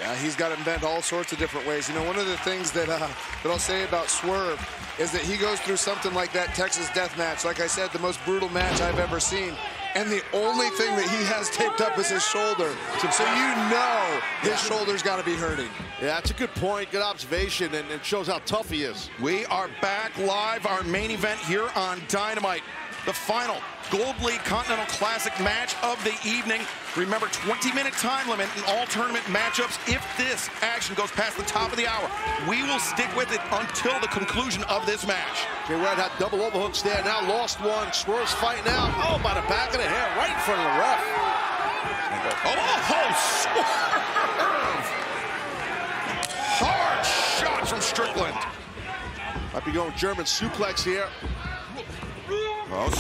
Yeah, he's got it bent all sorts of different ways. You know, one of the things that I'll say about Swerve is that he goes through something like that Texas death match. Like I said, the most brutal match I've ever seen. And the only thing that he has taped up is his shoulder. So you know his shoulder's got to be hurting. Yeah, that's a good point, good observation, and it shows how tough he is. We are back live, our main event here on Dynamite. The final Gold League Continental Classic match of the evening. Remember, 20-minute time limit in all tournament matchups. If this action goes past the top of the hour, we will stick with it until the conclusion of this match. Jay White had double overhooks there, now lost one. Swerve's fighting out. Oh, by the back of the hair, right in front of the ref. Oh, Swerve! Hard shot from Strickland. Might be going German suplex here. Oh,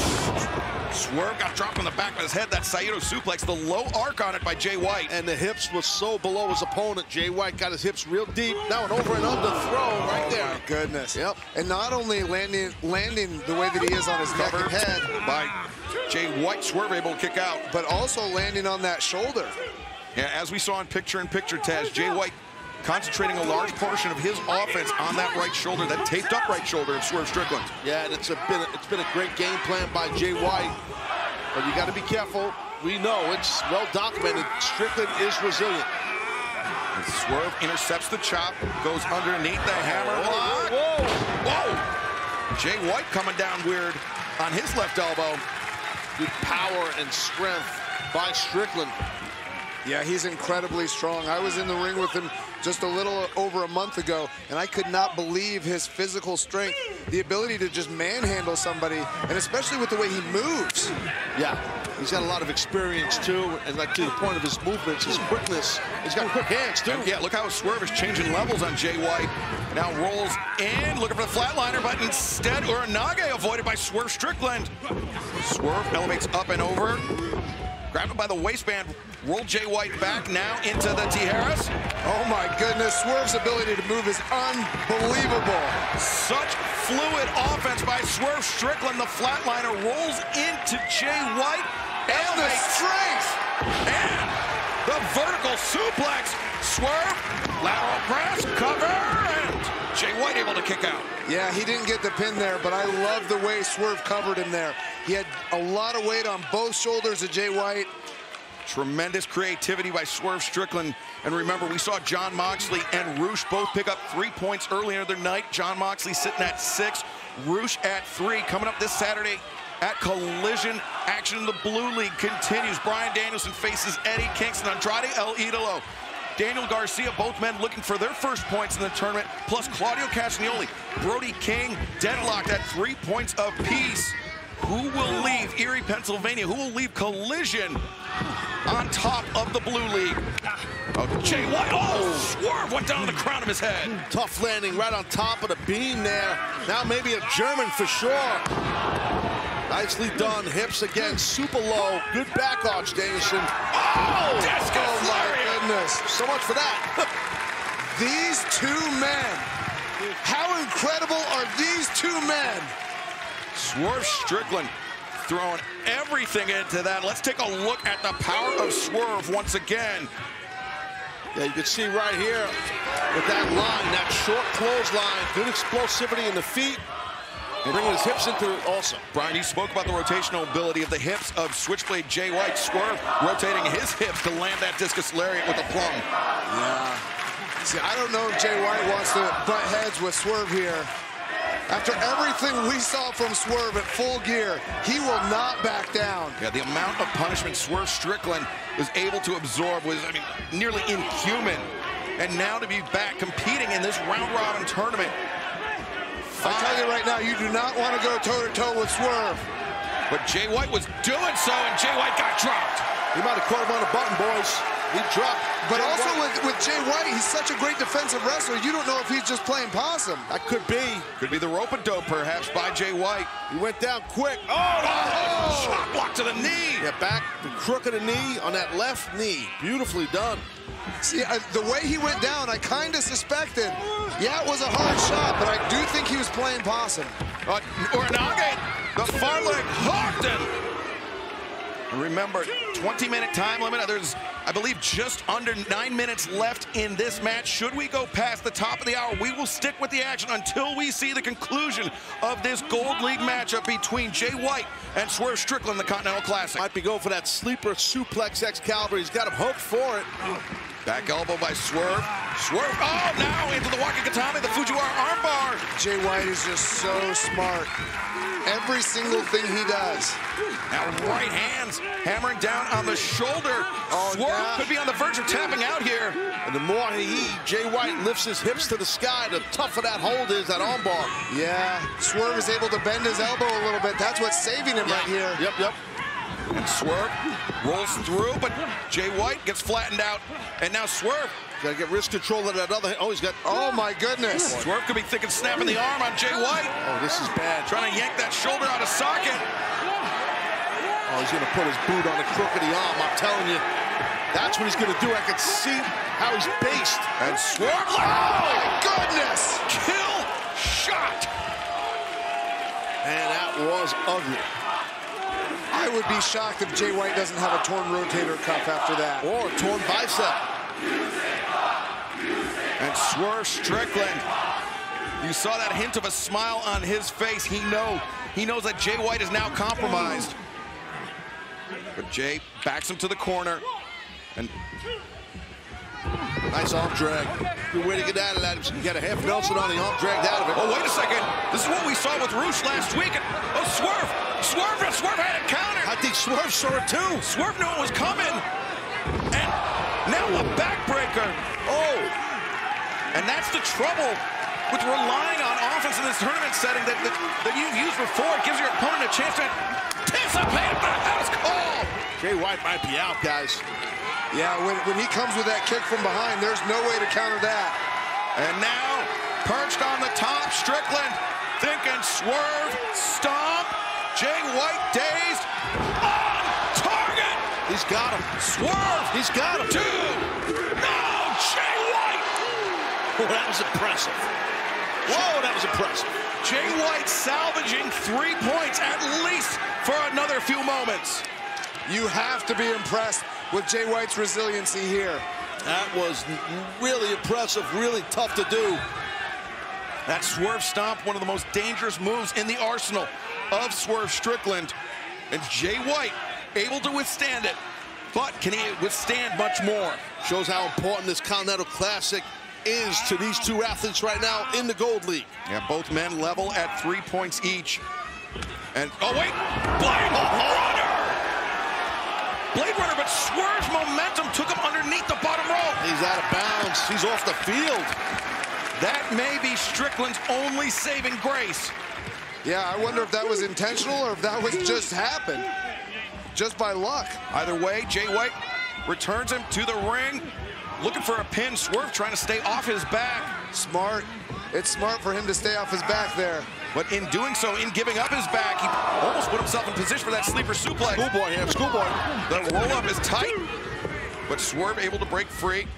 Swerve got dropped on the back of his head. That Saito suplex, the low arc on it by Jay White. And the hips was so below his opponent. Jay White got his hips real deep. Now an over and under throw right there. Oh, my goodness. Yep. And not only landing the way that he is on his neck and head, by Jay White, Swerve able to kick out. but also landing on that shoulder. Yeah, as we saw in picture-in-picture, Taz, Jay White concentrating a large portion of his offense on that right shoulder, that taped-up right shoulder of Swerve Strickland. Yeah, and it's been a great game plan by Jay White. But you got to be careful. We know it's well documented. Strickland is resilient. And Swerve intercepts the chop, goes underneath the hammer lock. Whoa! Whoa! Jay White coming down weird on his left elbow. Good power and strength by Strickland. Yeah, he's incredibly strong. I was in the ring with him just a little over a month ago, and I could not believe his physical strength, the ability to just manhandle somebody, and especially with the way he moves. Yeah, he's got a lot of experience, too, and like to the point of his movements, his quickness. He's got quick hands, too. And yeah, look how Swerve is changing levels on Jay White. Now rolls in, looking for the flatliner, but instead Uranage avoided by Swerve Strickland. Swerve elevates up and over. Grabbed him by the waistband, rolled Jay White back now into the Tijeras. Oh my goodness, Swerve's ability to move is unbelievable. Such fluid offense by Swerve Strickland. The flatliner rolls into Jay White. And the strength. And the vertical suplex. Swerve, lateral press, cover, and Jay White able to kick out. Yeah, he didn't get the pin there, but I love the way Swerve covered him there. He had a lot of weight on both shoulders of Jay White. Tremendous creativity by Swerve Strickland. And remember, we saw Jon Moxley and Roosh both pick up 3 points earlier the night. Jon Moxley sitting at 6, Roosh at 3. Coming up this Saturday at Collision, action in the Blue League continues. Bryan Danielson faces Eddie Kingston, Andrade El Idolo. Daniel Garcia, both men looking for their first points in the tournament, plus Claudio Castagnoli, Brody King, deadlocked at 3 points apiece. Who will leave Erie, Pennsylvania? Who will leave Collision on top of the Blue League? Oh, Jay White, Swerve went down to the crown of his head. Tough landing right on top of the beam there. Now maybe a German for sure. Nicely done, hips again, super low. Good back arch, Danielson. Oh, my goodness. So much for that. These two men, how incredible are these two men? Swerve Strickland throwing everything into that. Let's take a look at the power of Swerve once again. Yeah, you can see right here with that line, that short clothesline, good explosivity in the feet, bringing his hips into it also. Brian, you spoke about the rotational ability of the hips of Switchblade Jay White. Swerve rotating his hips to land that discus lariat with a plum. Yeah. See, I don't know if Jay White wants to butt heads with Swerve here. After everything we saw from Swerve at Full Gear, he will not back down. Yeah, the amount of punishment Swerve Strickland was able to absorb was, I mean, nearly inhuman. And now to be back competing in this round-robin tournament. I tell you right now, you do not want to go toe-to-toe with Swerve. But Jay White was doing so, and Jay White got dropped. He might have caught him on a button, boys. He dropped. But also with Jay White, he's such a great defensive wrestler, you don't know if he's just playing possum. That could be. Could be the rope-a-dope, perhaps, by Jay White. He went down quick. Oh! Shot block to the knee. Yeah, back the crook of the knee on that left knee. Beautifully done. See, the way he went down, I kind of suspected, yeah, it was a hard shot, but I do think he was playing possum. Uranage, the far leg hooked. And remember, 20-minute time limit. There's I believe just under 9 minutes left in this match. Should we go past the top of the hour, we will stick with the action until we see the conclusion of this Gold League matchup between Jay White and Swerve Strickland, the Continental Classic. Might be going for that sleeper suplex Excalibur. He's got him hooked for it. Back elbow by Swerve. Swerve, oh, now into the Wakikatami, the Fujiwara armbar. Jay White is just so smart. Every single thing he does. Now right hands hammering down on the shoulder. Swerve could be on the verge of tapping out here. And the more Jay White lifts his hips to the sky, the tougher that hold is, that armbar. Yeah, Swerve is able to bend his elbow a little bit. That's what's saving him right here. Yep. And Swerve rolls through, but Jay White gets flattened out. And now Swerve. Gotta get wrist control of that other hand. Oh, he's got... Oh, my goodness. Swerve could be thinking snapping the arm on Jay White. Oh, this is bad. Trying to yank that shoulder out of socket. Oh, he's gonna put his boot on the crook of the arm. I'm telling you, that's what he's gonna do. I can see how he's based. And Swerve, oh, my goodness. Kill shot. And that was ugly. I would be shocked if Jay White doesn't have a torn rotator cuff after that. Or a torn bicep. And Swerve Strickland, you saw that hint of a smile on his face. He knows that Jay White is now compromised. But Jay backs him to the corner. And nice arm drag. Good way to get out of that. You got a half Nelson on the arm dragged out of it. Oh, wait a second. This is what we saw with Roosh last week. Oh, Swerve had a counter. I think Swerve saw it too. Swerve knew it was coming. And now a backbreaker. Oh. And that's the trouble with relying on offense in this tournament setting that you've used before. It gives your opponent a chance to anticipate, but that was called. Jay White might be out, guys. Yeah, when he comes with that kick from behind, there's no way to counter that. And now, perched on the top, Strickland thinking Swerve, stomp. Jay White dazed, on target. He's got him. Swerve. He's got him. No, Jay White. Oh, that was impressive. Whoa, that was impressive. Jay White salvaging 3 points at least for another few moments. You have to be impressed with Jay White's resiliency here. That was really impressive, really tough to do. That Swerve stomp, one of the most dangerous moves in the arsenal of Swerve Strickland. And Jay White able to withstand it, but can he withstand much more? Shows how important this Continental Classic is to these two athletes right now in the Gold League. Yeah, both men level at 3 points each. And, oh wait, Blade Runner! Blade Runner, but Swerve's momentum took him underneath the bottom rope. He's out of bounds, he's off the field. That may be Strickland's only saving grace. Yeah, I wonder if that was intentional or if that was just happened. Just by luck. Either way, Jay White returns him to the ring. Looking for a pin. Swerve trying to stay off his back. Smart. It's smart for him to stay off his back there. But in doing so, in giving up his back, he almost put himself in position for that sleeper suplex. Schoolboy here, schoolboy. The roll-up is tight, but Swerve able to break free.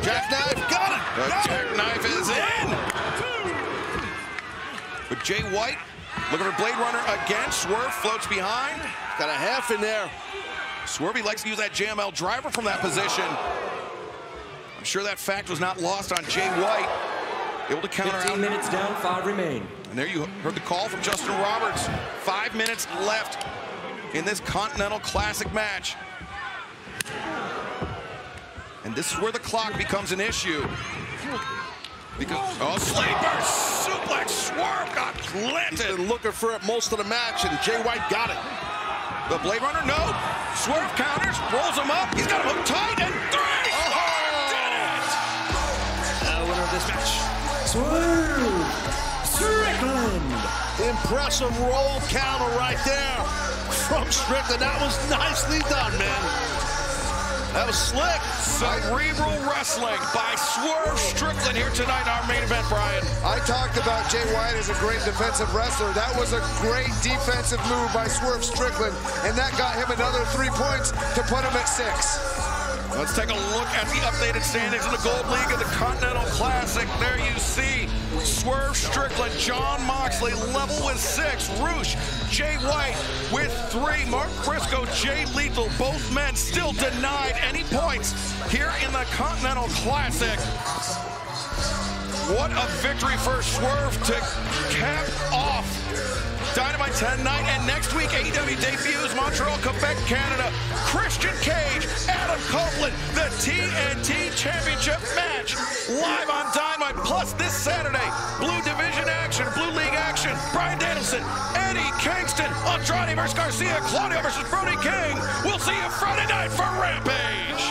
Jackknife, got it! The jackknife is in! But Jay White looking for Blade Runner again. Swerve floats behind. Got a half in there. Swerve likes to use that JML driver from that position. I'm sure that fact was not lost on Jay White. Able to counter 15 out. minutes down, 5 remain. And there you heard the call from Justin Roberts. 5 minutes left in this Continental Classic match. And this is where the clock becomes an issue. Because, oh, sleeper suplex, Swerve got planted. He's been looking for it most of the match, and Jay White got it. The Blade Runner, no. Swerve counters, rolls him up. He's got him hooked tight, and 3. The winner of this match, Swerve Strickland. Impressive roll counter right there from Strickland. That was nicely done, man. That was slick. Cerebral wrestling by Swerve Strickland here tonight in our main event, Brian. I talked about Jay White as a great defensive wrestler. That was a great defensive move by Swerve Strickland, and that got him another 3 points to put him at 6. Let's take a look at the updated standings in the Gold League of the Continental Classic. There you see Swerve Strickland, Jon Moxley level with 6. Roosh, Jay White with 3. Mark Briscoe, Jay Lethal, both men still denied any points here in the Continental Classic. What a victory for Swerve to cap off Dynamite tonight, and next week AEW debuts Montreal, Quebec, Canada. Christian Cage, Adam Copeland, the TNT Championship match live on Dynamite. Plus this Saturday, Blue Division action, Blue League action. Bryan Danielson, Eddie Kingston, Andrade versus Garcia, Claudio versus Brody King. We'll see you Friday night for Rampage.